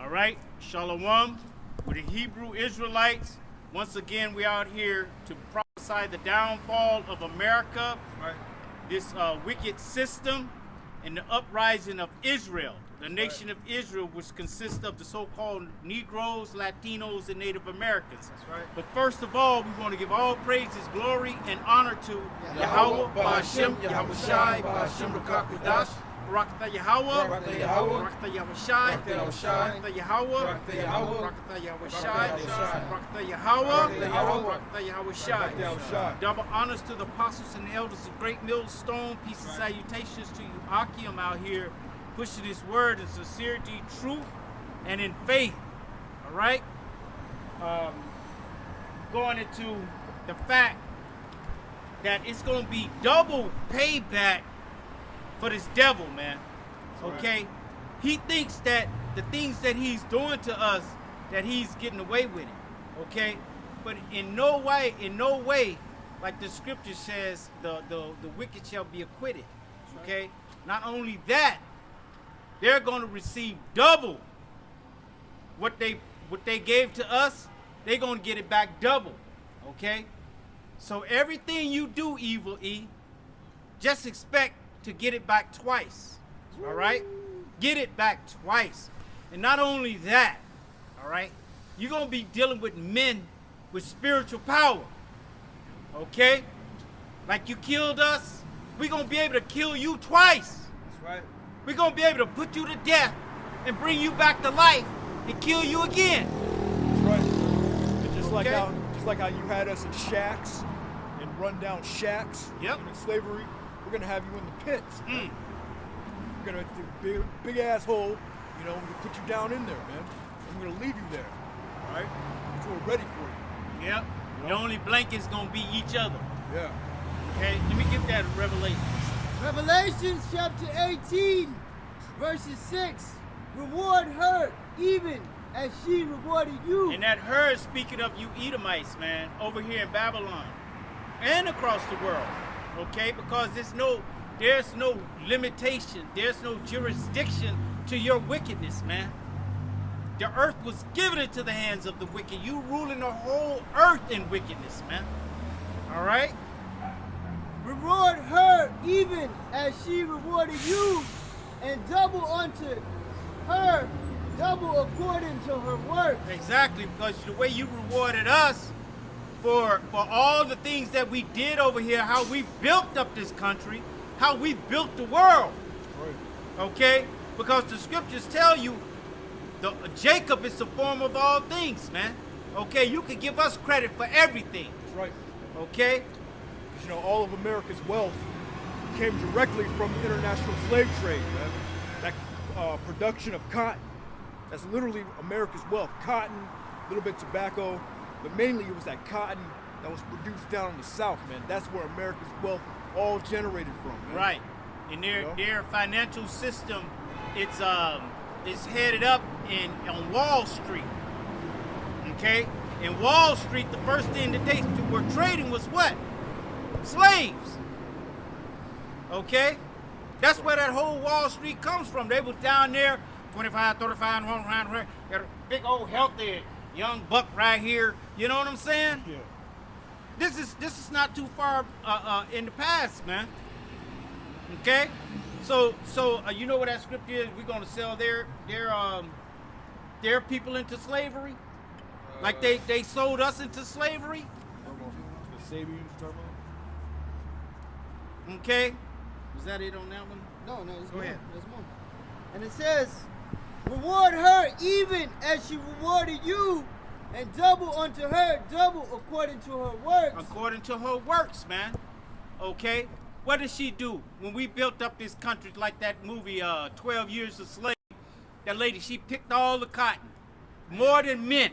All right, Shalom with the Hebrew Israelites. Once again, we out here to prophesy the downfall of America, Right. this wicked system, and the uprising of Israel, the nation of Israel, which consists of the so-called Negroes, Latinos, and Native Americans. That's right. But first of all, we want to give all praises, glory, and honor to Yahweh, Ba'ashem, Yahushai, Ba'ashem, Rakakudash, Barakatha Yahweh, Barakatha Yahweh, Barakatha Yahushai, Barakatha Yahushai, Barakatha Yahweh, Barakatha Yahweh, Barakatha Yahushai, Barakatha Barakatha Yahweh, Barakatha Yahweh, Barakatha Yahushai. Barakatha Yahushai. Double honors to the apostles and elders of Great Millstone. Peace and salutations to you, Akim, out here pushing this word in sincerity, truth, and in faith. All right? Going into the fact that it's going to be double payback for this devil, man. Okay? He thinks that the things that he's doing to us, that he's getting away with it. Okay? But in no way, like the scripture says, the wicked shall be acquitted. Okay? Not only that, they're going to receive double what they gave to us. They're going to get it back double. Okay? So everything you do, Evil E, just expect to get it back twice. All right? Get it back twice. And not only that, all right, you're going to be dealing with men with spiritual power. Okay? Like you killed us, we're going to be able to kill you twice. That's right. We're going to be able to put you to death and bring you back to life and kill you again. That's right. And just like Okay. how you had us in shacks and run down shacks Yep. in slavery, we're gonna have you in the pits. Mm. We're gonna do big ass hole, you know, we're gonna put you down in there, man. And we're gonna leave you there. All right? Until we're ready for you. Yep. You The know? only blanket's going to be each other. Yeah. Okay? Let me get that revelation. Revelations chapter 18, verses 6. Reward her even as she rewarded you. And that her is speaking of you Edomites, man, over here in Babylon and across the world. Okay? Because there's no limitation, there's no jurisdiction to your wickedness, man. The earth was given into the hands of the wicked. You ruling the whole earth in wickedness, man. All right? Reward her even as she rewarded you, and double unto her, double according to her work. Exactly, because the way you rewarded us for all the things that we did over here, how we built up this country, how we built the world. Right. Okay? Because the scriptures tell you Jacob is the form of all things, man. Okay? You can give us credit for everything. That's right. Okay? Because you know, all of America's wealth came directly from the international slave trade, man. That production of cotton, that's literally America's wealth. Cotton, a little bit of tobacco, but mainly it was that cotton that was produced down in the South, man. That's where America's wealth all generated from, man. Right. And You know? their financial system, it's headed up on Wall Street. Okay? In Wall Street, the first thing that they were trading was what? Slaves. Okay? That's where that whole Wall Street comes from. They was down there, 25, 35, around got a big old healthy young buck right here. You know what I'm saying? Yeah. This is not too far in the past, man. Okay, so you know what that scripture is? We're gonna sell their people into slavery, like they sold us into slavery. The Sabians, you talking about? Okay, was that it on that one? No, there's Go more. ahead. There's more. And it says, reward her even as she rewarded you, and double unto her, double according to her works. According to her works, man. Okay, what did she do when we built up this country like that movie 12 Years a Slave? That lady, she picked all the cotton, more than men.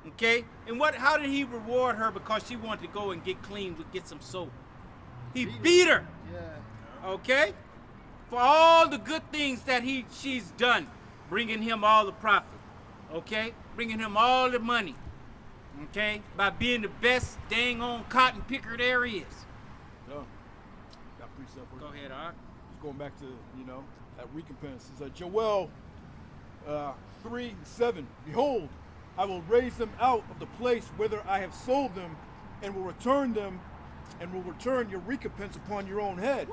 Okay, and how did he reward her because she wanted to go and get clean, get some soap? He beat her. Yeah. Okay, for all the good things that she's done, bringing him all the profit. Okay, bringing him all the money. Okay, by being the best dang on cotton picker there is. Yeah. Got precept for Go ahead, Art. Just going back to, you know, that recompense. It's like Joel 3 and 7. Behold, I will raise them out of the place whither I have sold them, and will return your recompense upon your own head.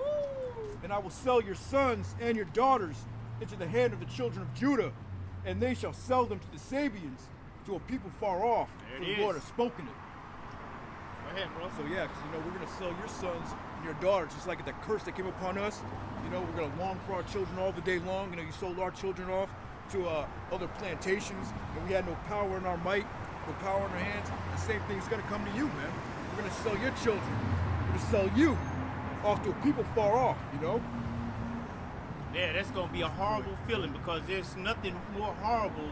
And I will sell your sons and your daughters into the hand of the children of Judah, and they shall sell them to the Sabians, to a people far off. There For it the Lord is. has spoken it. Go ahead, bro. So yeah, because we're gonna sell your sons and your daughters, just like the curse that came upon us. We're gonna long for our children all the day long. You sold our children off to other plantations, and we had no power in our might, no power in our hands. The same thing's gonna come to you, man. We're gonna sell your children. We're gonna sell you off to a people far off. Yeah, that's gonna be a horrible feeling, because there's nothing more horrible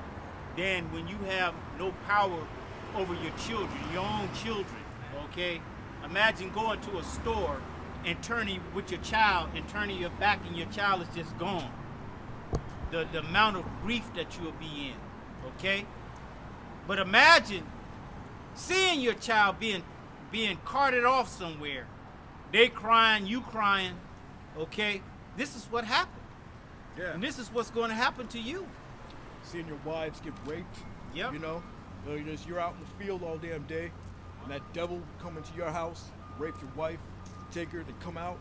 than when you have no power over your children, your own children. Okay, imagine going to a store and turning with your child and turning your back, and your child is just gone. The amount of grief that you'll be in. Okay, but imagine seeing your child being carted off somewhere. They crying, you crying. Okay, this is what happened. Yeah. And this is what's going to happen to you. Seeing your wives get raped. Yep. You're out in the field all damn day, and that devil come into your house, rape your wife, take her, then come out.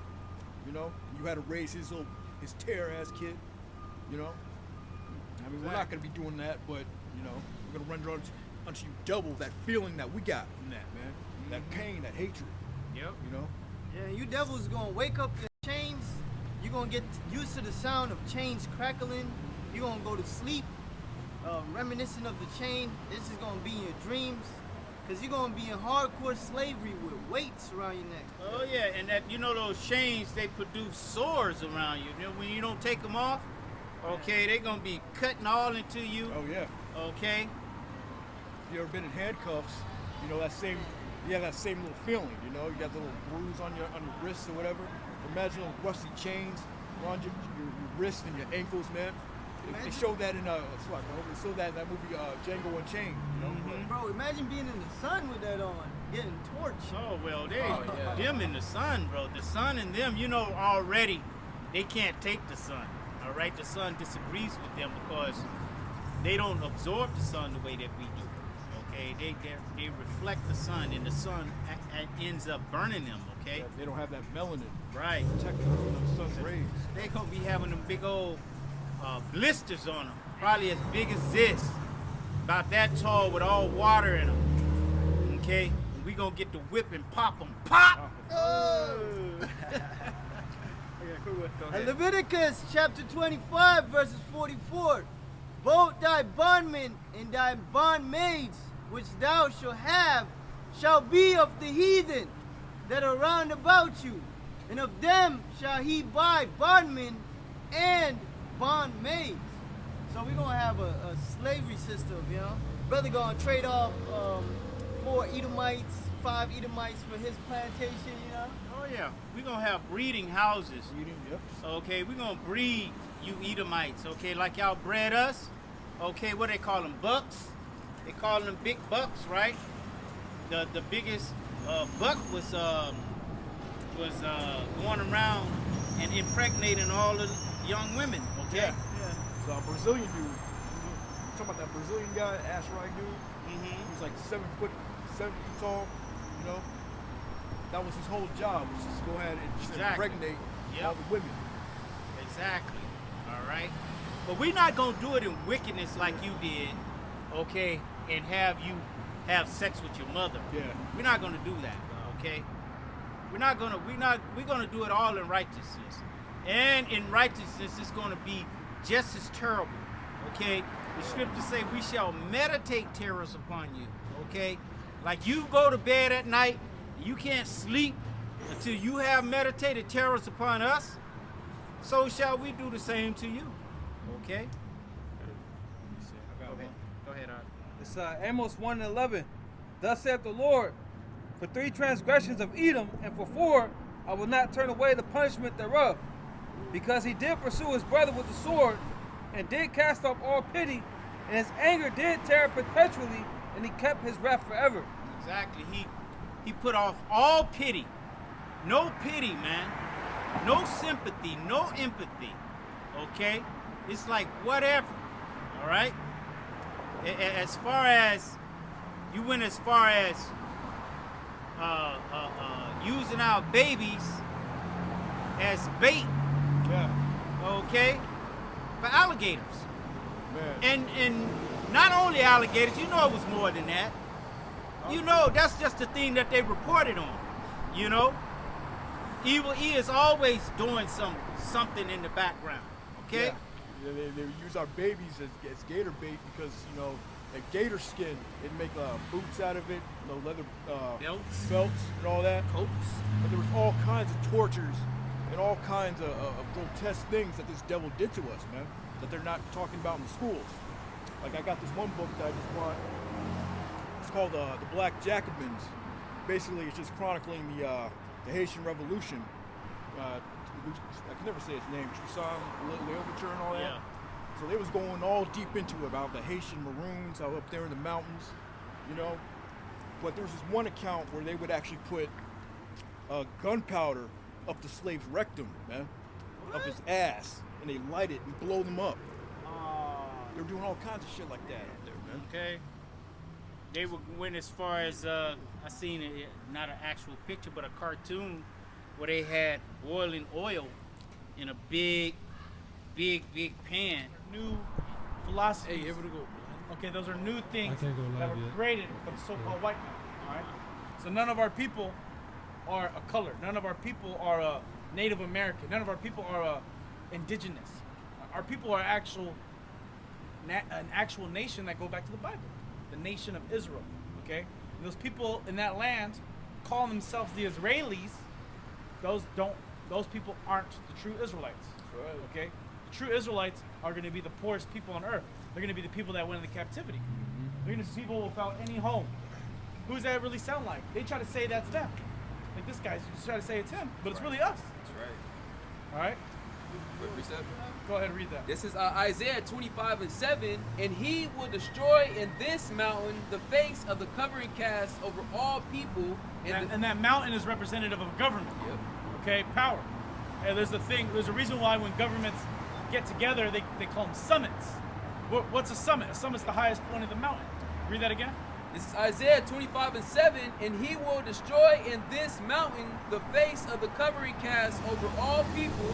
And you had to raise his terror ass kid. We're not gonna be doing that, but we're gonna render unto you double that feeling that we got from that, man. That pain, that hatred. Yep. Yeah, you devils gonna wake up in chains. You're gonna get used to the sound of chains crackling. You're gonna go to sleep, reminiscent of the chain. This is gonna be in your dreams, because you're gonna be in hardcore slavery with weights around your neck. Oh yeah, and that those chains, they produce sores around you. When you don't take them off, okay, they're gonna be cutting all into you. Oh yeah. Okay. You ever been in handcuffs? You have that same little feeling. You got the little bruise on your wrists or whatever. Imagine those rusty chains around your wrists and your ankles, man. They showed that in they showed that in that movie Django Unchained. Bro, imagine being in the sun with that on, getting torched. Oh well, them in the sun, bro. The sun and them, already they can't take the sun. All right, the sun disagrees with them because they don't absorb the sun the way that we do. Okay, they reflect the sun, and the sun ends up burning them. Okay, They don't have that melanin. right. Protect them from the sun's rays. They gonna be having them big old blisters on them, probably as big as this, about that tall, with all water in them. Okay, and we gonna get the whip and pop them. Pop! And Leviticus chapter 25 verses 44. Both thy bondmen and thy bondmaids which thou shalt have shall be of the heathen that are round about you, and of them shall he buy bondmen and bondmaids. So we're gonna have a slavery system, Brother gonna trade off 4 Edomites, 5 Edomites for his plantation, Oh yeah, we gonna have breeding houses. Yep. Okay, we gonna breed you Edomites. Okay, like y'all bred us. Okay, what they call them, bucks? They call them big bucks, right? The biggest buck was going around and impregnating all the young women. Okay. Yeah. So a Brazilian dude. You talking about that Brazilian guy, Ash Right dude? Mm-hmm. He was like 7 feet tall. That was his whole job, was just to go ahead and just impregnate all the women. Exactly. All right. But we're not gonna do it in wickedness like you did, okay, and have you have sex with your mother. Yeah. We're not gonna do that, okay? We're gonna do it all in righteousness. And in righteousness it's gonna be just as terrible. Okay? The scriptures say we shall meditate terrors upon you. Okay? Like you go to bed at night, you can't sleep until you have meditated terrors upon us. So shall we do the same to you. Okay? Go ahead, Art. It's Amos 1:11. Thus saith the Lord, for 3 transgressions of Edom, and for 4, I will not turn away the punishment thereof. Because he did pursue his brother with the sword, and did cast off all pity, and his anger did tear perpetually, and he kept his wrath forever. Exactly. He put off all pity. No pity, man. No sympathy, no empathy. Okay? It's like whatever. All right? as far as you went as far as using our babies as bait, Yeah. okay, for alligators. Man. And not only alligators, you know it was more than that. You know, that's just the thing that they reported on. You know, Evil E is always doing something in the background. Okay. Yeah, they use our babies as gator bait because, you know, that gator skin, they'd make boots out of it, you know, leather belts and all that. Coats. But there was all kinds of tortures and all kinds of grotesque things that this devil did to us, man, that they're not talking about in the schools. Like, I got this one book that I just bought. It's called The Black Jacobins. Basically, it's just chronicling the Haitian Revolution. I can never say his name, Toussaint L'Ouverture and all that. Yeah. So they was going all deep into it about the Haitian Maroons out up there in the mountains, you know. But there was this one account where they would actually put gunpowder up the slave's rectum, man, up his ass, and they light it and blow them up. They were doing all kinds of shit like that out there, man. Okay. They went as far as I seen it, not an actual picture, but a cartoon where they had boiling oil in a big pan. New philosophies. Hey, able to go. Okay, those are new things I can't go that live were yet. created for the so-called white man. All right. So none of our people are a color. None of our people are Native American. None of our people are indigenous. Our people are an actual nation that go back to the Bible, the nation of Israel. Okay, and those people in that land call themselves the Israelis. Those people aren't the true Israelites. Right. Okay, the true Israelites are going to be the poorest people on earth. They're going to be the people that went into captivity. They're going to be people without any home. Who does that really sound like? They try to say that's them. Like this guy's just try to say it's him, but it's really us. That's right. All right. What precept? Go ahead and read that. This is Isaiah 25:7, and he will destroy in this mountain the face of the covering cast over all people. And that mountain is representative of a government. Yep. Okay, power. And there's a reason why when governments get together, they call them summits. What's a summit? A summit's the highest point of the mountain. Read that again. This is Isaiah 25:7, and he will destroy in this mountain the face of the covering cast over all people,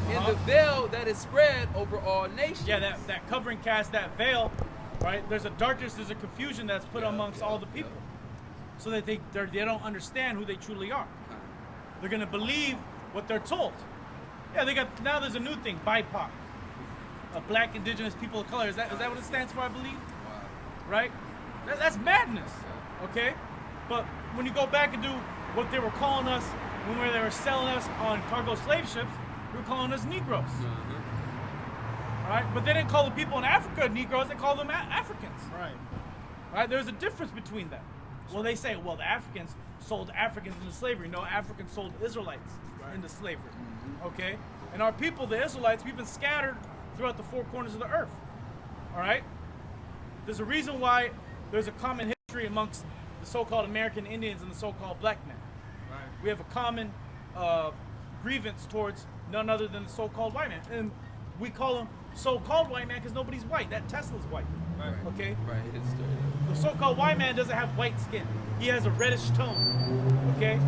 and the veil that is spread over all nations. Yeah, that covering cast, that veil, right? There's a darkness, there's a confusion that's put amongst all the people, so that they don't understand who they truly are. They're gonna believe what they're told. Yeah, now there's a new thing, BIPOC, Black, Indigenous, People of Color. Is that what it stands for? I believe. Wow. Right? That's madness. Okay, but when you go back and do what they were calling us when they were selling us on cargo slave ships, they were calling us Negroes. All right, but they didn't call the people in Africa Negroes; they called them Africans. Right. Right? There's a difference between them. Well, they say, well, the Africans sold Africans into slavery. No, Africans sold Israelites into slavery. Okay, and our people, the Israelites, we've been scattered throughout the four corners of the earth. All right. There's a reason why there's a common history amongst the so-called American Indians and the so-called black men. Right. We have a common grievance towards none other than the so-called white man. And we call him so-called white man because nobody's white. That Tesla's white. Right. Okay? Right. It's The so-called white man doesn't have white skin. He has a reddish tone. Okay?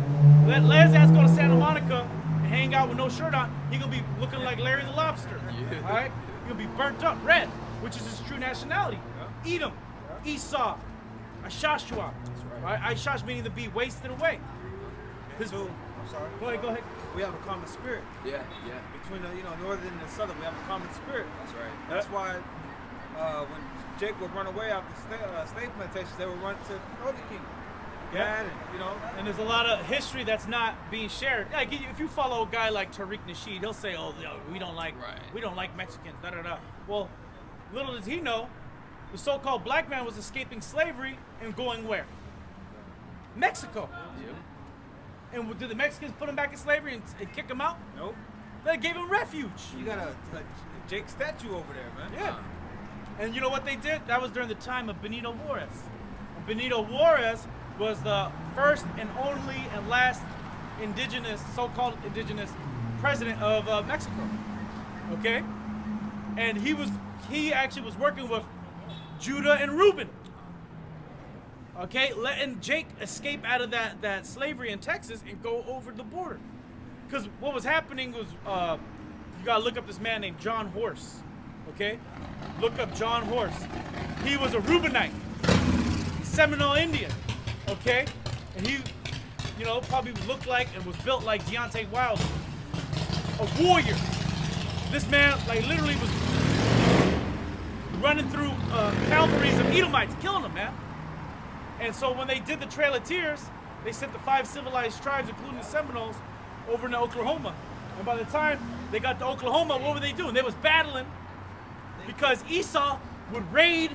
Let his ass go to Santa Monica and hang out with no shirt on. He gonna be looking like Larry the Lobster. Yeah. All right? He gonna be burnt up red, which is his true nationality. Edom, Esau, Ashashua. Right? Ashash meaning to be wasted away. I'm sorry. Go ahead. We have a common spirit yeah. between the northern and southern. We have a common spirit. That's right. That's why when Jake would run away after slave plantations, they would run to the northern kingdom. Yeah. And And there's a lot of history that's not being shared. Like if you follow a guy like Tariq Nasheed, he'll say, "Oh, we don't like Mexicans." Da da da. Well, little does he know, the so-called black man was escaping slavery and going where? Mexico. Yep. And did the Mexicans put him back in slavery and kick him out? Nope. They gave him refuge. You got a Jake statue over there, man. Yeah. And you know what they did? That was during the time of Benito Juarez. And Benito Juarez was the first and only and last indigenous, so-called indigenous president of Mexico. Okay? And he actually was working with Judah and Reuben. Okay, letting Jake escape out of that slavery in Texas and go over the border. Because what was happening was, you gotta look up this man named John Horse. Okay, look up John Horse. He was a Reubenite, Seminole Indian. Okay, and he, probably looked like and was built like Deontay Wilder, a warrior. This man, like, literally was running through cavalries of Edomites, killing them, man. And so when they did the Trail of Tears, they sent the 5 civilized tribes, including the Seminoles, over into Oklahoma. And by the time they got to Oklahoma, what were they doing? They was battling because Esau would raid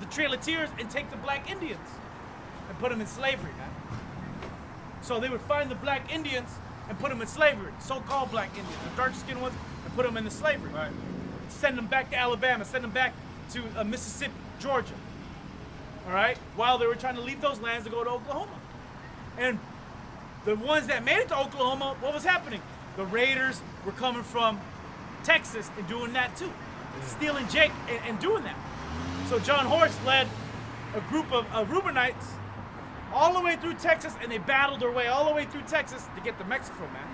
the Trail of Tears and take the black Indians and put them in slavery, man. So they would find the black Indians and put them in slavery, so-called black Indians, the dark-skinned ones, and put them into slavery. Right. Send them back to Alabama, send them back to Mississippi, Georgia. All right, while they were trying to leave those lands to go to Oklahoma. And the ones that made it to Oklahoma, what was happening? The raiders were coming from Texas and doing that too. Stealing Jake and doing that. So John Horse led a group of Reubenites all the way through Texas, and they battled their way all the way through Texas to get to Mexico, man.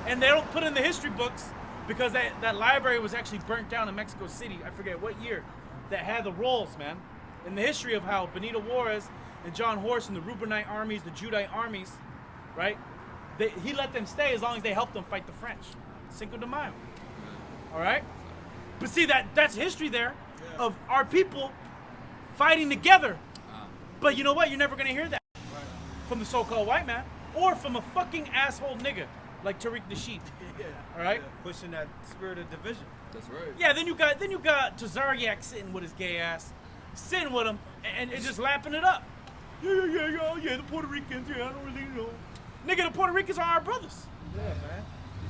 And they don't put in the history books because that library was actually burnt down in Mexico City, I forget what year, that had the rolls, man. In the history of how Benito Juarez and John Horse and the Reubenite armies, the Judite armies, right? He let them stay as long as they helped them fight the French. Cinco de Mayo. All right? But see, that's history there of our people fighting together. But you know what? You're never going to hear that from the so-called white man or from a fucking asshole nigga like Tariq Nasheed. All right? Pushing that spirit of division. That's right. Yeah, then you got Tazariak sitting with his gay ass, sitting with him and just lapping it up. Yeah, the Puerto Ricans, I don't really know. Nigga, the Puerto Ricans are our brothers. Yeah, man.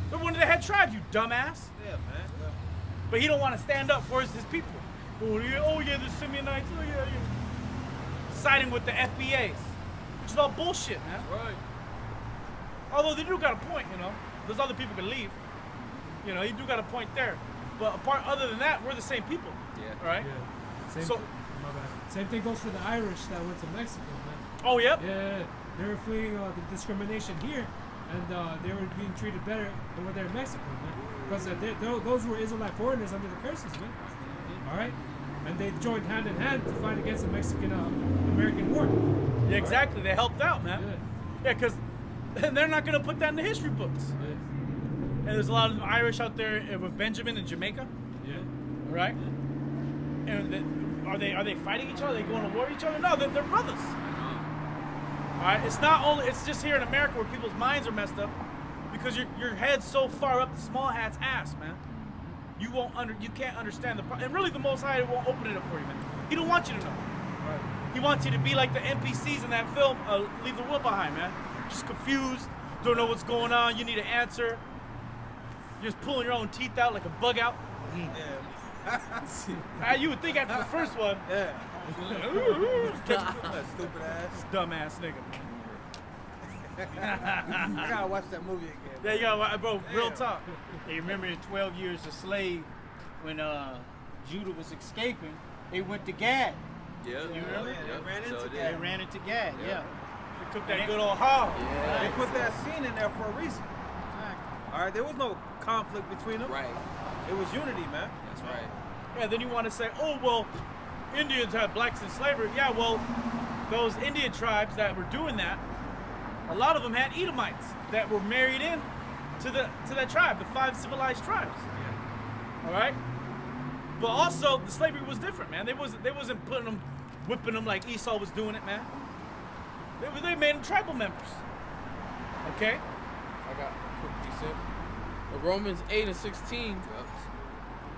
They're one of the head tribes, you dumbass. Yeah, man. But he don't want to stand up for his people. Oh yeah, the Simeonites, yeah. Siding with the FBAs, which is all bullshit, man. Right. Although they do got a point, Those other people can leave. You do got a point there. But other than that, we're the same people. Yeah. All right? Yeah. My bad. Same thing goes for the Irish that went to Mexico, man. Oh, yep. Yeah. They were fleeing the discrimination here, and they were being treated better over there in Mexico, man. Because those were Israelite foreigners under the curses, man. All right? And they joined hand in hand to fight against the Mexican-American war. Yeah, exactly. They helped out, man. Yeah, because they're not going to put that in the history books. Yeah. And there's a lot of Irish out there with Benjamin in Jamaica. Yeah. Right? And are they fighting each other? Are they going to war with each other? No, they're brothers. All right? It's just here in America where people's minds are messed up because your head's so far up the small hat's ass, man. You can't understand and really the Most High won't open it up for you, man. He don't want you to know. Right. He wants you to be like the NPCs in that film, Leave the World Behind, man. Just confused, don't know what's going on, you need an answer. You're just pulling your own teeth out like a bug out. Yeah. You would think after the first one, Yeah. That stupid ass. dumbass nigga. I gotta watch that movie again. Yeah, you got, bro, real Damn. talk. They remember the 12 years a slave when Judah was escaping. They went to Gad. Yeah. You remember? Yeah, they ran into Sure Gad. They did. ran into Gad. Yeah. They took that good old hog. Yeah. They put that scene in there for a reason. All right, there was no conflict between them. Right. It was unity, man. That's right. Yeah, then you want to say, oh, well, Indians had blacks in slavery. Yeah, well, those Indian tribes that were doing that, a lot of them had Edomites that were married in to that tribe, the 5 civilized tribes. All right? But also, the slavery was different, man. They wasn't putting them, whipping them like Esau was doing it, man. They made them tribal members. Okay? I got a quick precept. Romans 8:16.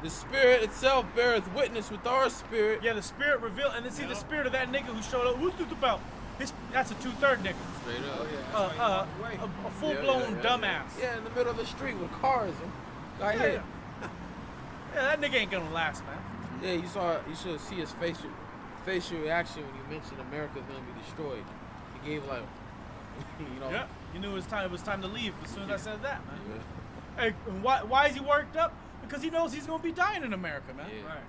The Spirit itself beareth witness with our spirit. Yeah, the spirit revealed, and then see the spirit of that nigga who showed up. Who's this about? That's a 2/3 nigga. Straight up. A full-blown dumbass. Yeah, in the middle of the street with cars. Got Yeah. hit. Yeah, that nigga ain't gonna last, man. Yeah, you should see his facial reaction when you mentioned America's gonna be destroyed. He gave like, Yeah, you knew it was time to leave as soon as I said that, man. Yeah. Hey, and why is he worked up? Because he knows he's gonna be dying in America, man. Yeah. Right.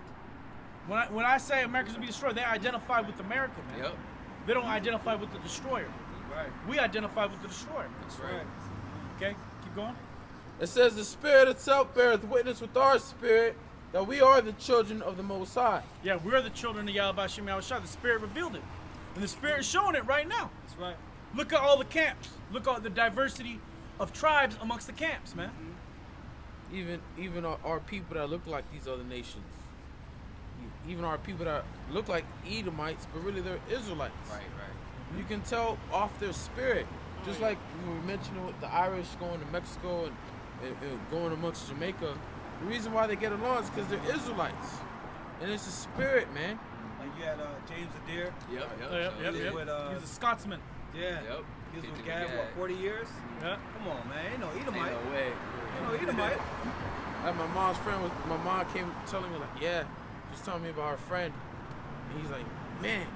When I say America's gonna be destroyed, they identify with America, man. Yep. They don't identify with the destroyer. Right. We identify with the destroyer. That's right. Okay, keep going. It says the Spirit itself beareth witness with our spirit that we are the children of the Most High. Yeah, we're the children of Yahweh Shem Yahushua. The Spirit revealed it, and the Spirit is showing it right now. That's right. Look at all the camps. Look at the diversity of tribes amongst the camps, man. Even our people that look like these other nations. Even our people that look like Edomites, but really they're Israelites. Right. You can tell off their spirit. Just like we were mentioning with the Irish going to Mexico and going amongst Jamaica. The reason why they get along is because they're Israelites. And it's a spirit, man. Like you had James Adair. Yep. Yep. With, He's a Scotsman. Yeah. Yep. He was with Teaching Gad, the what, Gad. 40 years? Yeah. Come on, man. Ain't no Edomite. Ain't no way. Ain't no Edomite. Like my mom's friend my mom came telling me like, yeah, she's telling me about her friend. And he's like, man,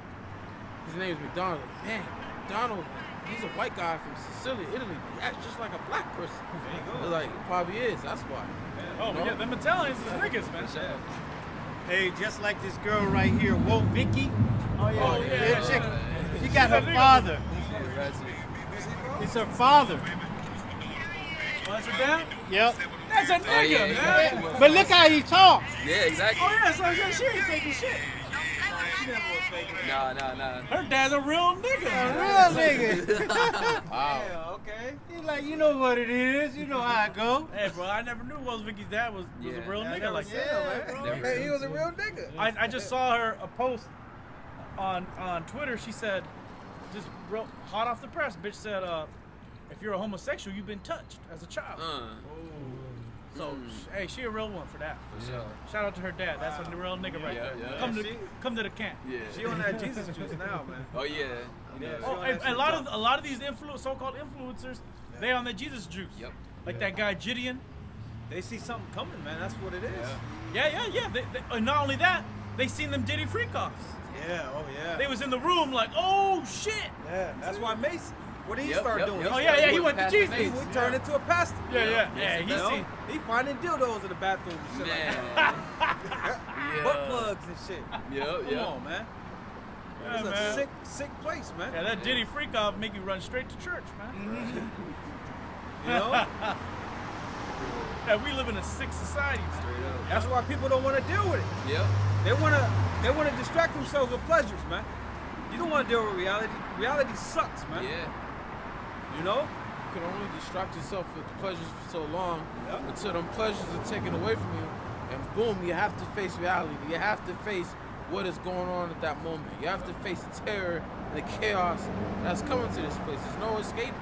his name is McDonald. Like, man, McDonald, he's a white guy from Sicily, Italy. He acts just like a black person. There you go. They're like, it probably is. That's why. Oh, No. yeah, them Italians is niggas, man. Hey, just like this girl right here, Woke Vicky. Oh, yeah. Chick, she got her father. It's her father. Oh, that's her dad? Yep. That's a nigga, yeah. man. But look how he talks. Yeah, exactly. Oh, yeah, so she ain't faking shit. Nah. Her dad's a real nigga. A real nigga. Wow. Yeah, okay. He's like, you know what it is. You know how it go. Hey, bro, I never knew Wells Vicky's dad was a Yeah. real I nigga never like seen that. him, man. Never Hey, seen he was a real nigga. I just saw her a post on Twitter. She said, just real hot off the press, bitch said, if you're a homosexual, you've been touched as a child. So, hey, she a real one for that. For sure. Shout out to her dad. That's a real nigga right there. Yeah. Come to the camp. Yeah. She on that Jesus juice now, man. Oh yeah. Yeah. Oh, and a lot of these so-called influencers, they on the Jesus juice. Yep. Like that guy Gideon. They see something coming, man. That's what it is. Yeah. And not only that, they seen them Diddy freak-offs. Yeah. Oh, yeah. They was in the room like, oh shit. Yeah. That's why Mace. What did he Yep, start yep, doing? yep. Oh yeah, he went to Pastor Jesus. He Mace. turned into a pastor. Yeah. You He know? seen. He finding dildos in the bathroom and shit Man. like that. Butt plugs and shit. Come on, man. Yeah, It's a man. sick place, man. Yeah, that Diddy freak off make you run straight to church, man. You know? Yeah, we live in a sick society. Straight up. That's why people don't want to deal with it. Yep. They wanna distract themselves with pleasures, man. You don't want to deal with reality. Reality sucks, man. Yeah. You know? You can only distract yourself with pleasures for so long Yep. until them pleasures are taken away from you, and boom, you have to face reality. You have to face what is going on at that moment. You have to face the terror and the chaos that's coming to this place. There's no escape.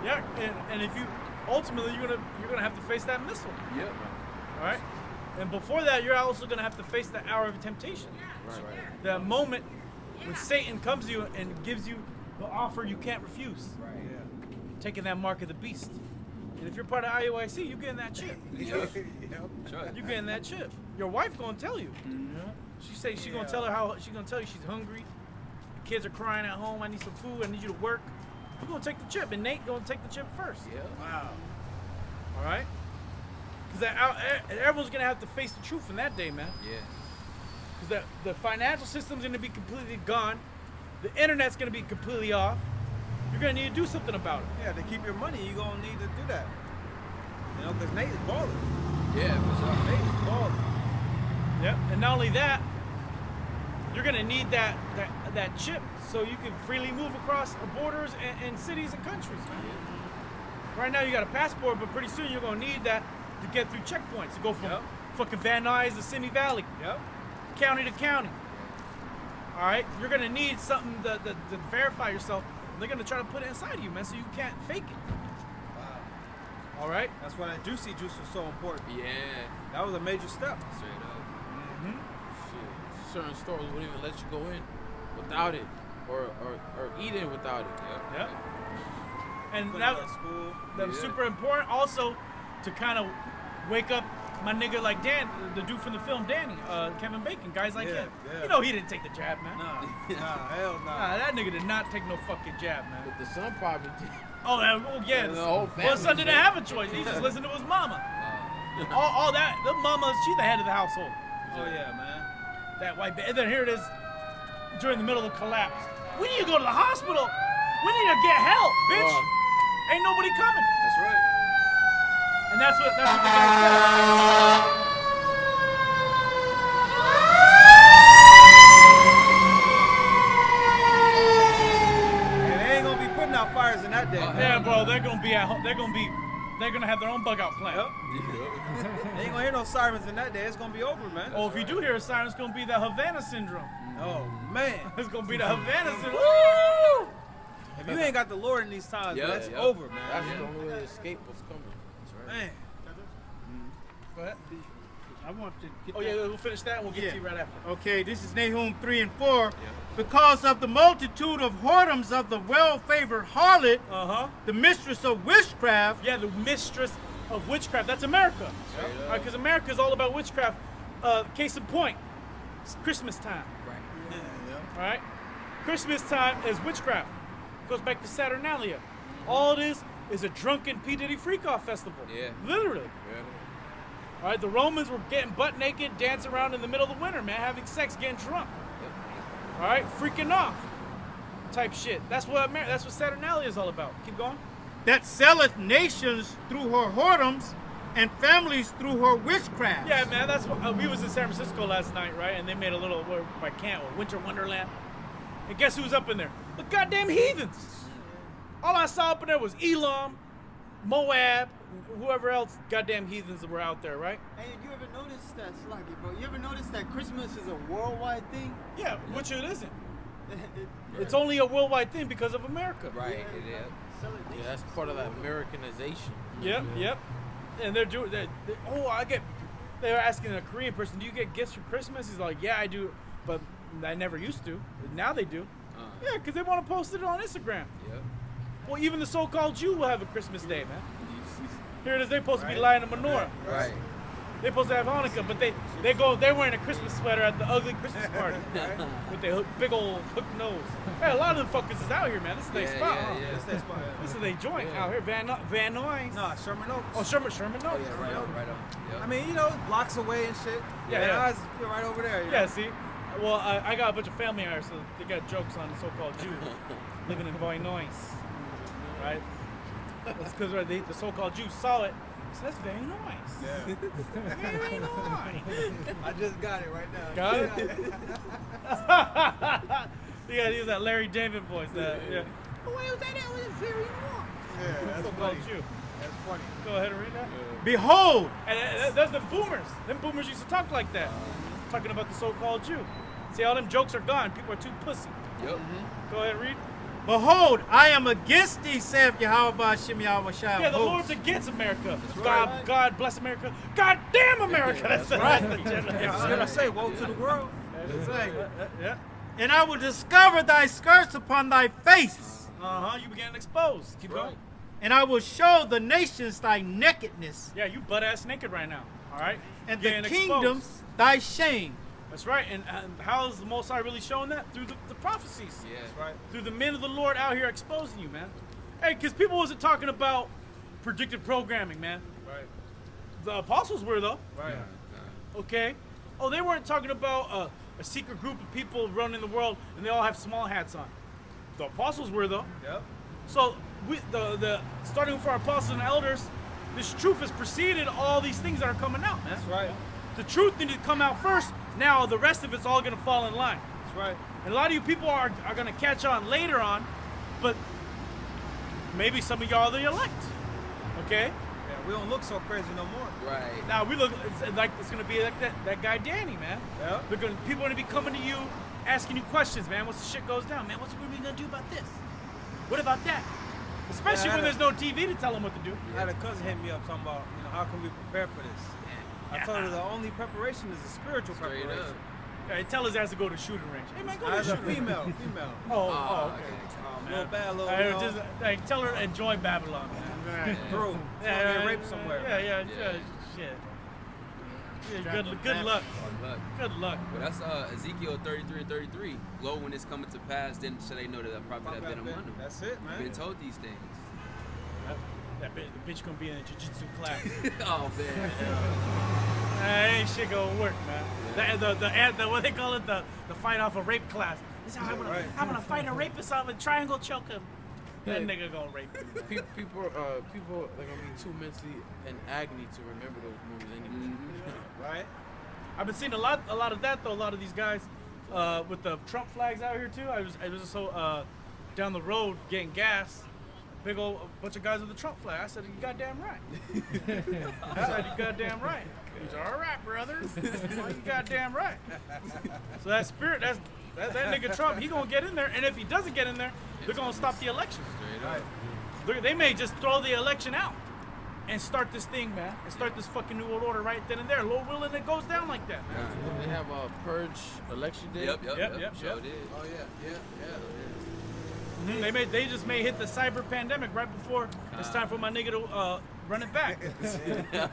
Yep. Yeah, and if you ultimately you're gonna have to face that missile. Yep. All right. And before that, you're also gonna have to face the hour of temptation. Right. That moment when Satan comes to you and gives you the offer you can't refuse. Right. Taking that mark of the beast. And if you're part of IUIC, you getting that chip. Yep. Yep. Sure. You getting that chip. Your wife gonna tell you. She gonna tell you she's hungry. The kids are crying at home. I need some food. I need you to work. You're gonna take the chip, and Nate gonna take the chip first. Yeah. Wow. All right. Because everyone's gonna have to face the truth in that day, man. Yeah. Because the financial system's gonna be completely gone. The internet's gonna be completely off. You're gonna need to do something about it. Yeah, to keep your money, you're gonna need to do that. You know, because Nate is balling. Yeah, for sure. Nate is balling. Yep. And not only that, you're gonna need that chip so you can freely move across borders and cities and countries. Right now you got a passport, but pretty soon you're gonna need that to get through checkpoints to go from Yep. fucking Van Nuys to Simi Valley, Yep. county to county. All right, you're gonna need something to verify yourself. They're gonna try to put it inside of you, man, so you can't fake it. Wow. All right. That's why that juicy juice was so important. Yeah. That was a major step. Straight up. Shit. Certain stores wouldn't even let you go in without it, or eat in without it. Yep. And Put that it at school. that was Yeah. super important also to kind of wake up my nigga like Dan, the dude from the film Danny, Kevin Bacon, guys like Yeah, him. yeah. You know he didn't take the jab, man. Nah, hell nah. Nah, that nigga did not take no fucking jab, man. But the son probably did. Oh, yeah. And the whole Well, son family didn't have a choice. He just listened to his mama. All that, the mama, she's the head of the household. Oh yeah, man. That white band. And then here it is during the middle of the collapse. We need to go to the hospital. We need to get help, bitch. Ain't nobody coming. That's right. And that's what the guy said. Out fires in that day. Yeah, bro, they're gonna be at home. They're gonna have their own bug out plan. Yep. They ain't gonna hear no sirens in that day. It's gonna be over, man. Oh, if you do hear a siren, it's gonna be the Havana syndrome. Oh man, It's gonna be the Havana syndrome. Woo! if you ain't got the Lord in these times, Yeah, that's yeah. over, man. That's the only way to escape what's coming. Man. Go ahead. I want to get Oh yeah, we'll finish that and we'll get Yeah. to you right after. Okay, this is Nahum 3 and 4. Because of the multitude of whoredoms of the well-favored harlot, the mistress of witchcraft, Yeah, the mistress of witchcraft. That's America. All right, because America is all about witchcraft. Case in point, it's Christmas time. Right. All right, Christmas time is witchcraft. Goes back to Saturnalia. All it is a drunken P Diddy freak-off festival. Yeah. Literally. Yeah. All right, the Romans were getting butt naked, dancing around in the middle of the winter, man, having sex, getting drunk. All right, freaking off, type shit. That's what Saturnalia is all about. Keep going. that selleth nations through her whoredoms, and families through her witchcraft. Yeah, man, that's what we was in San Francisco last night, right? And they made a little by camp, Winter Wonderland. And guess who was up in there? The goddamn heathens. All I saw up in there was Elam, Moab, whoever else goddamn heathens that were out there, right? Hey, you ever notice that, Sluggy, bro? You ever notice that Christmas is a worldwide thing? Yeah, which it isn't. It's only a worldwide thing because of America. Right. It is. Yeah, that's part of that Americanization. Yep. And they're doing that. They were asking a Korean person, do you get gifts for Christmas? He's like, yeah, I do, but I never used to. Now they do. Yeah, because they want to post it on Instagram. Yep. Well, even the so-called Jew will have a Christmas day, man. Here it is. They're supposed to be lighting a menorah. Right. They're supposed to have Hanukkah, but they're wearing a Christmas sweater at the ugly Christmas party with their big old hook nose. Hey, a lot of them fuckers is out here, man. This is their spot. Huh? This is their joint out here. Van Nuys. Nah, Sherman Oaks. Oh, Sherman Oaks. Oh, yeah, right on. Yep. I mean, you know, blocks away and shit. Yeah. Ours is right over there. You know? Yeah, see? Well, I got a bunch of family out here, so they got jokes on the so-called Jew living in Illinois, right? That's because the so-called Jews saw it. So that's very nice. Yeah. Very nice. I just got it right now. Got it? You gotta use that Larry David voice. Yeah. Oh, wait, was that? That was very nice. Yeah, that's So-called funny. Jew. That's funny. Go ahead and read that. Behold, And that's the boomers. Them boomers used to talk like that. Talking about the so-called Jew. See, all them jokes are gone. People are too pussy. Yep. Go ahead and read. behold, I am against thee, saith Yahweh Hashem Yahweh Shai. Yeah, the hosts. Lord's against America. right. God bless America. God damn America. That's right. That's the general. I was gonna say, woe to the world. That's right. Yeah. And I will discover thy skirts upon thy face, You began exposed. Keep going. and I will show the nations thy nakedness, Yeah, you butt ass naked right now. All right. and Getting the exposed. kingdoms thy shame. That's right. And how is the Most High really showing that? Through the prophecies. Yeah. That's right. Through the men of the Lord out here exposing you, man. Hey, because people wasn't talking about predictive programming, man. Right. The apostles were, though. Right. Okay. Oh, they weren't talking about a secret group of people running the world and they all have small hats on. The apostles were, though. Yep. So the starting with our apostles and elders, this truth has preceded all these things that are coming out, man. That's right. The truth needed to come out first. Now the rest of it's all gonna fall in line. That's right. And a lot of you people are gonna catch on later on, but maybe some of y'all are the elect. Okay? Yeah, we don't look so crazy no more. Right. Now we look like it's gonna be like that guy Danny, man. Yeah. People are gonna be coming to you, asking you questions, man. Once the shit goes down, man, what are we gonna do about this? What about that? Especially Yeah, I when had there's no TV to tell them what to do. I had a cousin hit me up talking about, you know, how can we prepare for this? I told her the only preparation is a spiritual Straight preparation. up. Hey, tell his ass to go to shooting range. Hey man, go to As a shooting range. female. Oh, okay. Little bad, little, Hey, you know, just tell her to enjoy Babylon, man. through. Yeah, get raped somewhere. Yeah, shit. Yeah, good luck. Hard luck. Good luck. But that's Ezekiel 33:33. Lo, when it's coming to pass, then shall they know that the prophet have been among them. That's it, man. Been told these things. That bitch gonna be in a jiu-jitsu class. Oh man. Ain't shit gonna work, man. The what they call it, the fight off a rape class. This is how I'm gonna fight a rapist off and triangle choke him. That nigga gonna rape you. People are gonna be too mentally in agony to remember those movies anyway. Right. I've been seeing a lot of that though. A lot of these guys with the Trump flags out here too. I was so down the road getting gas. Big old bunch of guys with the Trump flag. I said, you goddamn right. I said, you goddamn right. He's all right, brothers. You goddamn right. So that spirit, that nigga Trump, he gonna get in there, and if he doesn't get in there, they're gonna stop the election. They may just throw the election out and start this thing, man, and start this fucking new world order right then and there. Lord willing, it goes down like that. They have a purge election day. Yep. Sure did. Oh yeah. They just may hit the cyber pandemic right before it's time for my nigga to run it back. And a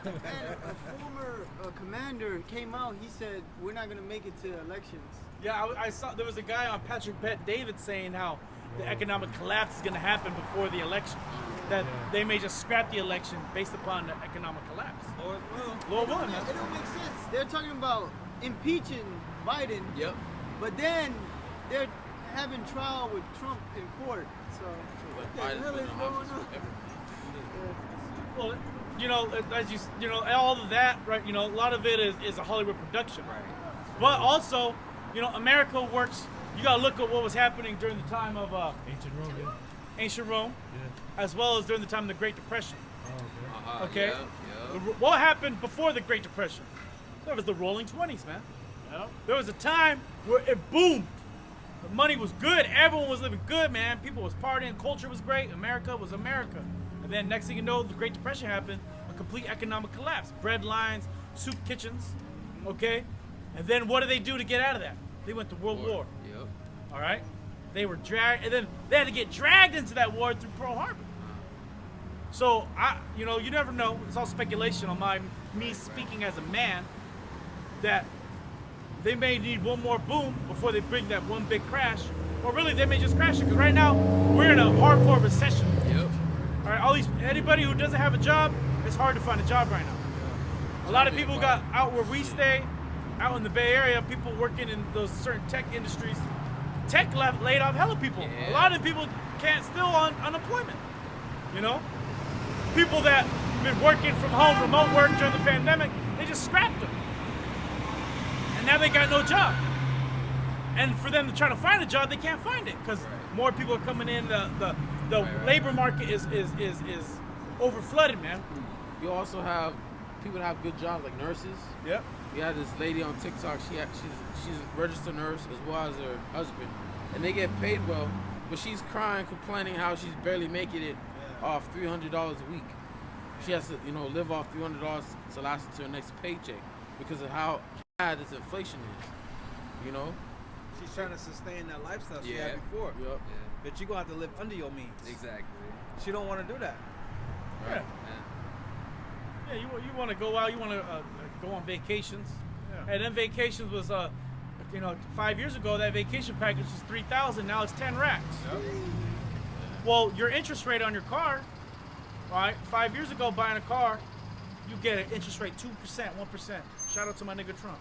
former commander came out. He said we're not gonna make it to elections. Yeah, I saw there was a guy on Patrick Bet David saying how the economic collapse is going to happen before the election. That they may just scrap the election based upon the economic collapse. Lord willing, man. It don't make sense. They're talking about impeaching Biden. Yep. But then they're having trial with Trump in court. So what the hell is going on? Well, you know, as you know, all of that, right? You know, a lot of it is a Hollywood production, right? But also, you know, America works. You gotta look at what was happening during the time of ancient Rome, as well as during the time of the Great Depression. Okay. What happened before the Great Depression? There was the Roaring 20s, man. There was a time where it boomed. The money was good. Everyone was living good, man. People was partying. Culture was great. America was America. And then next thing you know, the Great Depression happened. A complete economic collapse. Bread lines, soup kitchens. Okay. And then what did they do to get out of that? They went to World War. Yep. All right. They were dragged, and then they had to get dragged into that war through Pearl Harbor. So you know, you never know. It's all speculation on me speaking as a man. That they may need one more boom before they bring that one big crash, or really they may just crash it. Because right now we're in a hardcore recession. Yep. All right. Anybody who doesn't have a job, it's hard to find a job right now. A lot of people got out where we stay, out in the Bay Area. People working in those certain tech industries. Tech laid off hella people. Yeah. A lot of people still on unemployment. You know, people that been working from home, remote work during the pandemic, they just scrapped them, and now they got no job. And for them to try to find a job, they can't find it because more people are coming in. The labor market is over flooded, man. You also have people that have good jobs like nurses. Yep. We had this lady on TikTok. She's a registered nurse as well as her husband, and they get paid well. But she's crying, complaining how she's barely making it off $300 a week. She has to, live off $300 to last until her next paycheck because of how bad this inflation is. She's trying to sustain that lifestyle she Yeah. had before. Yep. But you're going to have to live under your means. Exactly. She don't want to do that. Yeah. Yeah, you want to go out, you want to go on vacations. Yeah. And then vacations was, 5 years ago, that vacation package was $3,000. Now it's 10 racks. Yep. Well, your interest rate on your car, right? 5 years ago, buying a car, you get an interest rate 2%, 1%. Shout out to my nigga Trump.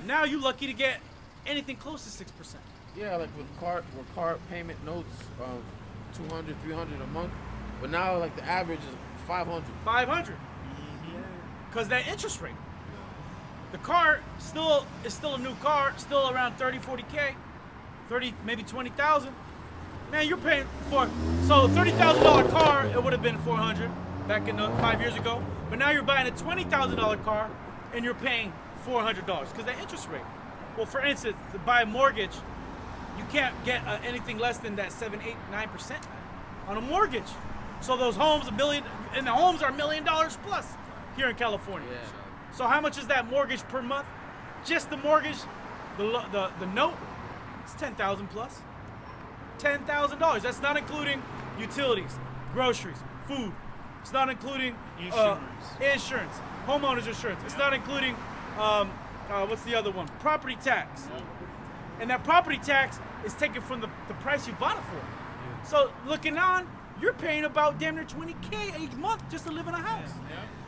Now you lucky to get anything close to 6%. Yeah, like with car payment notes of $200, $300 a month, but now like the average is $500. $500. Because that interest rate. The car is still a new car, still around 30, 40K, 30, maybe 20,000. Man, you're paying for, so $30,000 car, it would have been $400 back in 5 years ago. But now you're buying a $20,000 car and you're paying $400 because that interest rate. Well, for instance, to buy a mortgage, you can't get anything less than that 7, 8, 9% on a mortgage. So those homes, and the homes are $1 million plus here in California. Yeah. So how much is that mortgage per month? Just the mortgage, the note, it's $10,000 plus. $10,000. That's not including utilities, groceries, food. It's not including insurance, homeowners insurance. It's not including what's the other one? Property tax. And that property tax is taken from the price you bought it for. So looking on, you're paying about damn near $20K each month just to live in a house.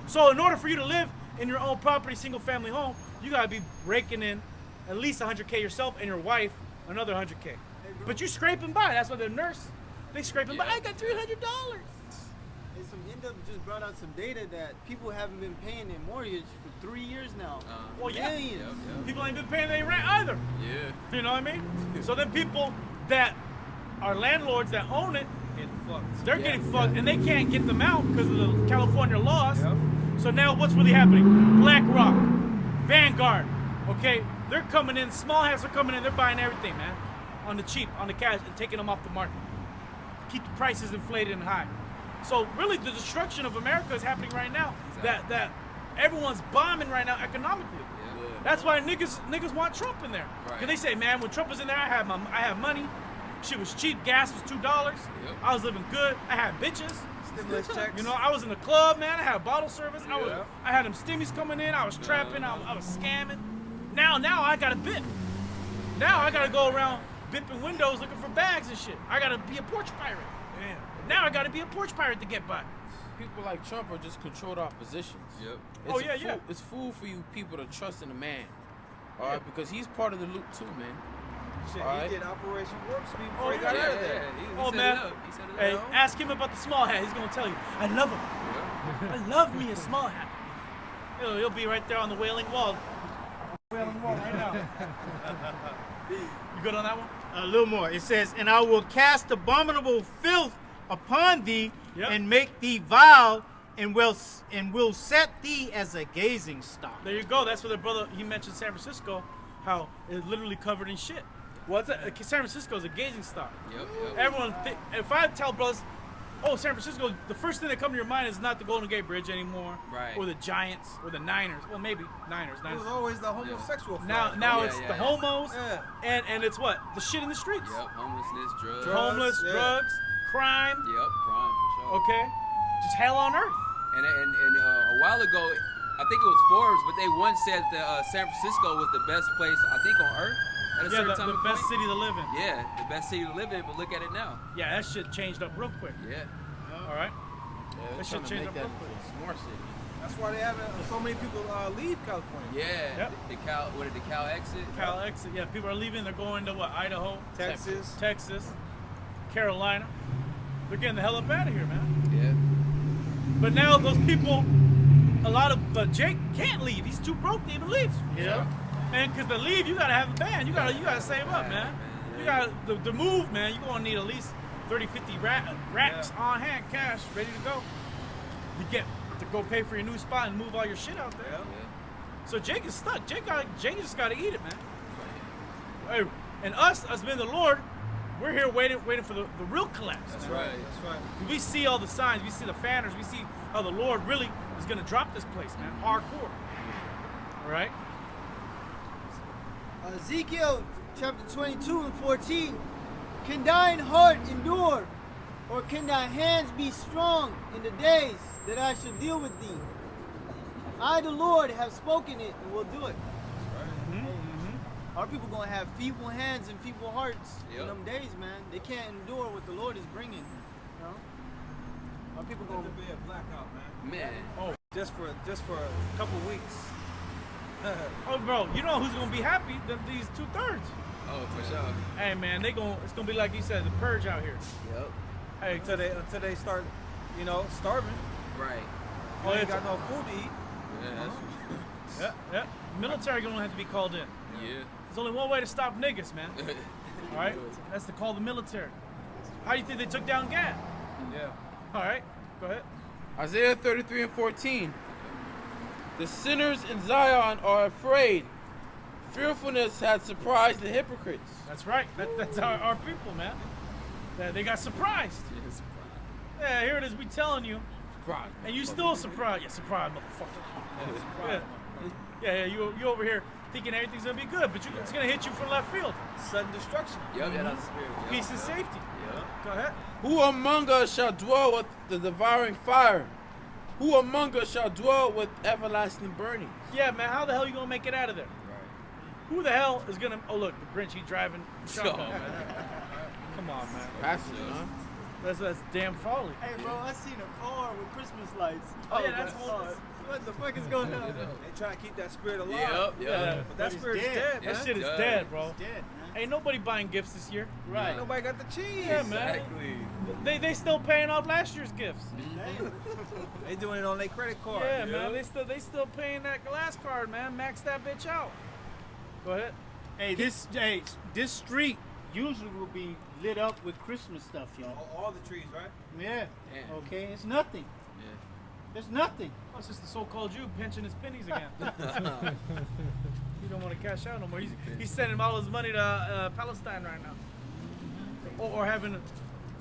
So in order for you to live in your own property, single family home, you gotta be raking in at least 100K yourself and your wife another 100K. But you scraping by. That's why the nurse, they scraping by. I got $300. And some end up just brought out some data that people haven't been paying their mortgage for 3 years now. Well, yeah. Millions. People ain't been paying their rent either. Yeah. You know what I mean? So then people that are landlords that own it, they're getting fucked, and they can't get them out because of the California laws. So now what's really happening? BlackRock, Vanguard, okay? They're coming in, small hats are coming in, they're buying everything, man. On the cheap, on the cash, and taking them off the market. Keep the prices inflated and high. So really the destruction of America is happening right now. That everyone's bombing right now economically. That's why niggas want Trump in there. Because they say, man, when Trump was in there, I have money. Shit was cheap. Gas was $2. I was living good. I had bitches. Stimulus checks. You know, I was in the club, man. I had bottle service. I had them stimmies coming in. I was trapping. I was scamming. Now I got to bip. Now I got to go around bipping windows looking for bags and shit. I got to be a porch pirate. Damn. Now I got to be a porch pirate to get by. People like Trump are just controlled oppositions. It's fool for you people to trust in a man. All right, because he's part of the loop too, man. Shit, All right. he did Operation Warp Speed before he got out of there. He man. He set it Hey, up. ask him about the small hat. He's gonna tell you. I love him. I love me a small hat. He'll be right there on the Wailing Wall. Wailing Wall right now. You good on that one? A little more. It says, and I will cast abominable filth upon thee, and make thee vile, and will set thee as a gazing stock. There you go. That's what the brother, he mentioned San Francisco, how it's literally covered in shit. Well, San Francisco is a gazing stock. Everyone, if I tell brothers, oh, San Francisco, the first thing that comes to your mind is not the Golden Gate Bridge anymore, or the Giants, or the Niners. Well, maybe Niners. It was always the homosexual flag. Now it's the homos, and it's what? The shit in the streets. Homelessness, drugs. Homeless, drugs, crime. Crime for sure. Okay, just hell on earth. And a while ago, I think it was Forbes, but they once said that San Francisco was the best place, I think, on earth. At a certain time the best city to live in. Yeah, the best city to live in, but look at it now. Yeah, that shit changed up real quick. Yeah. All right. Yeah, That shit changed up real quick. Smart city. That's why they have so many people leave California. Yeah. The Cal exit? Cal exit. Yeah, people are leaving. They're going to what? Idaho, Texas, Carolina. They're getting the hell up out of here, man. Yeah. But now those people, a lot of Jake can't leave. He's too broke to even leave. Yeah. Man, because to leave, you gotta have a band. You gotta save up, man. You got the move, man. You're gonna need at least 30, 50 racks on hand, cash, ready to go. You get to go pay for your new spot and move all your shit out there. Yeah. So Jake is stuck. Jake just gotta eat it, man. Hey, and us being the Lord, we're here waiting for the real collapse. That's man. right. We see all the signs. We see the fanners. We see how the Lord really is gonna drop this place, man. Hardcore. All right. Ezekiel chapter 22 and 14. Can thine heart endure, or can thy hands be strong in the days that I shall deal with thee? I, the Lord, have spoken it and will do it. Our people gonna have feeble hands and feeble hearts in them days, man. They can't endure what the Lord is bringing. You know? Our people gonna be a blackout, man. Oh, Just for a couple weeks. oh, bro, you know who's gonna be happy? These 2/3. Oh, for sure. Hey, man, it's gonna be like you said, the purge out here. Yep. Hey, Until they start, starving. Right. Oh, they ain't got no food to eat. Yeah. yeah. Military gonna have to be called in. Yeah. There's only one way to stop niggas, man. All right, that's to call the military. How do you think they took down Gad? Yeah. All right, go ahead. Isaiah 33 and 14. The sinners in Zion are afraid. Fearfulness had surprised the hypocrites. That's right. That's our people, man. They got surprised. Yeah, here it is. We telling you, Surprised. and you still surprised. Yeah, surprised, motherfucker. Yeah. You over here thinking everything's gonna be good, but it's gonna hit you from left field. Sudden destruction. Yep, yeah, that's the spirit. Yep, Peace and safety. Go ahead. Who among us shall dwell with the devouring fire? Who among us shall dwell with everlasting burning? Yeah, man. How the hell you gonna make it out of there? Who the hell is gonna? Oh, look, the Grinch. He's driving shotgun, man. Come on, man. Passage, huh? That's damn folly. Hey, bro, I seen a car with Christmas lights. Oh, yeah, that's What the fuck is going on? They try to keep that spirit alive. Yep, Yeah. But that it's spirit is dead. dead, man. That shit is Yeah. dead, bro. It's dead, man. Ain't nobody buying gifts this year. Right. Nobody got the cheese. Yeah, man. Exactly. They still paying off last year's gifts. They doing it on their credit card. Yeah, man. They still paying that glass card, man. Max that bitch out. Go ahead. Hey, this street usually will be lit up with Christmas stuff, y'all. All the trees, right? Yeah. Damn. Okay, it's nothing. Yeah. It's nothing. Oh, it's just the so-called Jew pinching his pennies again. He don't want to cash out no more. He's sending all his money to Palestine right now. Or having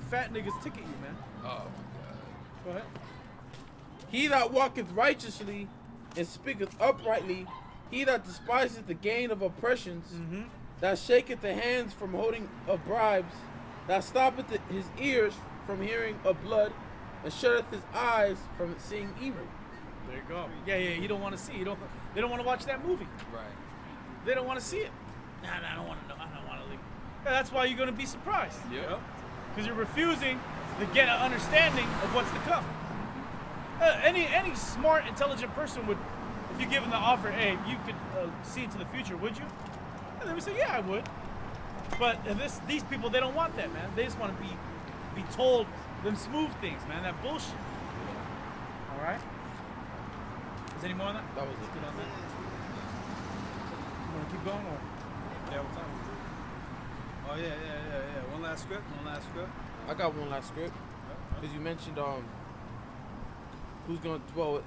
fat niggas ticket you, man. Oh my God. Go ahead. He that walketh righteously and speaketh uprightly, he that despiseth the gain of oppressions, that shaketh the hands from holding of bribes, that stoppeth his ears from hearing of blood, and shutteth his eyes from seeing evil. There you go. Yeah, you don't want to see. They don't want to watch that movie. Right. They don't want to see it. Nah, I don't want to know. I don't want to leave. Yeah, that's why you're going to be surprised. Yep. Because you're refusing to get an understanding of what's to come. Any smart, intelligent person would, if you give them the offer, hey, you could see into the future, would you? And they would say, yeah, I would. But these people, they don't want that, man. They just want to be told them smooth things, man. That bullshit. All right. Is there any more on that? That was Let's it. get on that. You want to keep going, or? Yeah, what time is it? Oh, yeah. One last script. I got one last script. Because you mentioned who's going to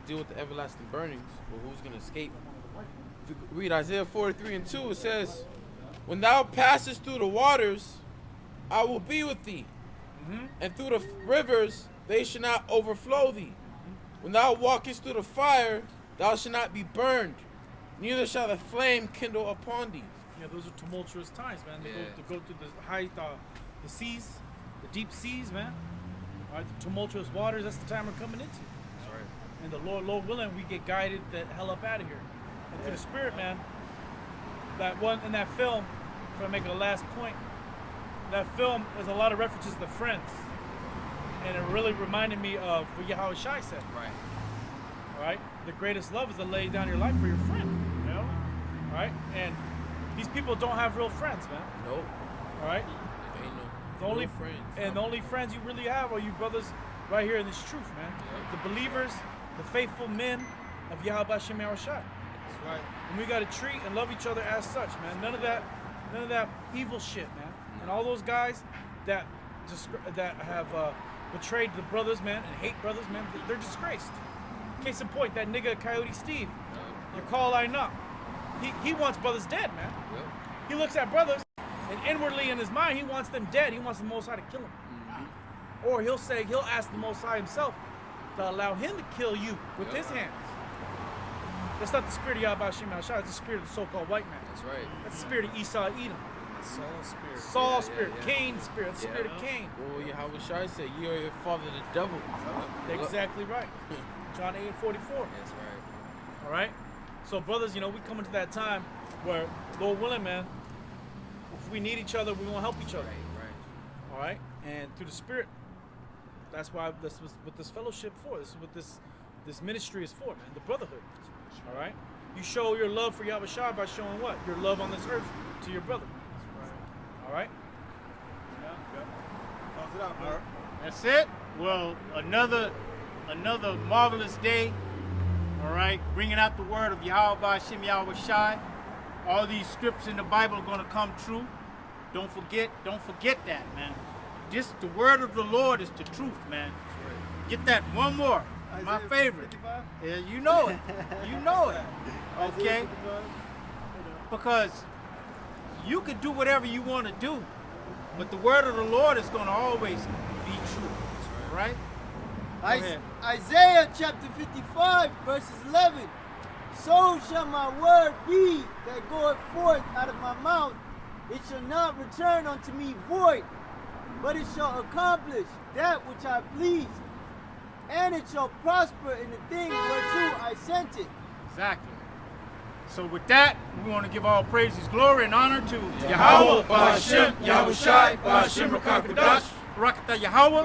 deal with the everlasting burnings, or who's going to escape. If you read Isaiah 43:2, it says, "When thou passest through the waters, I will be with thee, and through the rivers they shall not overflow thee. When thou walkest through the fire, thou shalt not be burned, neither shall the flame kindle upon thee." Yeah, those are tumultuous times, man. They Yeah. go through the seas, the deep seas, man. All right, the tumultuous waters. That's the time we're coming into. That's right. And the Lord willing, we get guided the hell up out of here. And through the Spirit, man. That one in that film, if I make a last point, that film has a lot of references to Friends, and it really reminded me of what Yahweh Shai said. Right. All right, the greatest love is to lay down your life for your friend. You know, all right, and these people don't have real friends, man. Nope. All right, Ain't the no only real friends. and the only friends you really have are you brothers right here in this truth, man. The believers, the faithful men of Yahweh Hashem Yahushai. That's right. And we got to treat and love each other as such, man. None of that evil shit, man. And all those guys that have betrayed the brothers, man, and hate brothers, man, they're disgraced. Case in point, that nigga Coyote Steve, you call I not. He wants brothers dead, man. Yep. He looks at brothers, and inwardly in his mind, he wants them dead. He wants the Most High to kill them. Or he'll ask the Most High himself to allow him to kill you with his hands. That's not the spirit of Yahweh Hashem Yahushua. It's the spirit of the so-called white man. That's right. That's the spirit of Esau Edom. Saul's spirit. Saul's Yeah, spirit, yeah. Cain's spirit, the spirit of Cain. Well, Yahweh Shai said, "You are your father, the devil." Exactly right. John 8:44. That's right. All right. So, brothers, we come into that time where, Lord willing, man, if we need each other, we want to help each other. Right. All right. And through the Spirit, that's why this was what this fellowship for. This is what this ministry is for, man. The brotherhood. All right. You show your love for Yahweh Shai by showing what? Your love on this earth to your brother. All right. Close it out, bro. That's it. Well, another marvelous day. All right, bringing out the word of Yahweh Hashem Yahweh Shai. All these scripts in the Bible are going to come true. Don't forget that, man. Just the word of the Lord is the truth, man. Get that one more. My Isaiah favorite. 55? Yeah, you know it. You know it. Okay? Isaiah 55? Because you can do whatever you want to do, but the word of the Lord is going to always be true. Right? Go ahead. Isaiah chapter 55, verses 11. So shall my word be that goeth forth out of my mouth. It shall not return unto me void, but it shall accomplish that which I please, and it shall prosper in the thing whereto I sent it. Exactly. So with that, we want to give all praises, glory, and honor to Yahweh, Ba'ashem, Yahweh Shai, Ba'ashem Rakakadash. Barakatah Yahweh.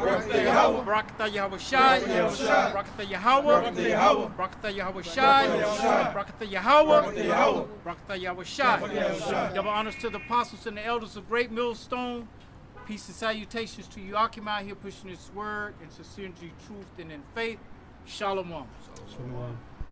Barakatah Yahweh Shai. Barakatah Yahweh. Barakatah Yahweh Shai. Barakatah Yahweh. Barakatah Yahweh Shai. Double honors to the apostles and the elders of Great Millstone. Peace and salutations to you, Akim, out here pushing this word in sincerity, truth, and in faith. Shalom. Shalom.